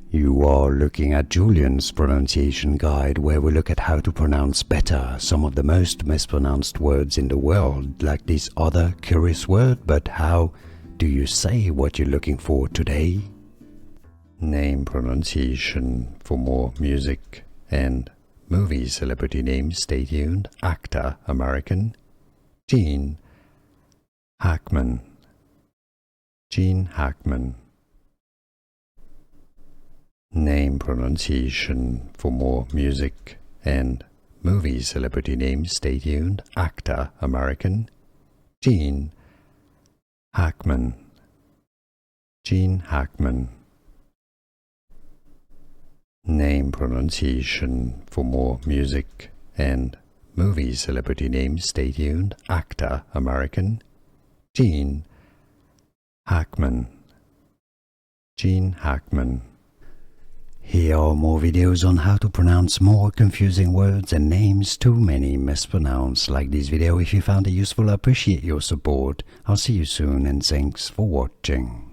You are looking at Julian's pronunciation guide, where we look at how to pronounce better some of the most mispronounced words in the world, like this other curious word. But how do you say what you're looking for today? Name pronunciation. For more music and movie celebrity names, stay tuned. Actor, American, Gene Hackman. Gene Hackman. Name pronunciation. For more music and movie celebrity names, stay tuned. Actor, American, Gene Hackman. Gene Hackman. Name pronunciation. For more music and movie celebrity names, stay tuned. Actor, American, Gene Hackman. Gene Hackman. Here are more videos on how to pronounce more confusing words and names too many mispronounced. Like this video if you found it useful. I appreciate your support. I'll see you soon and thanks for watching.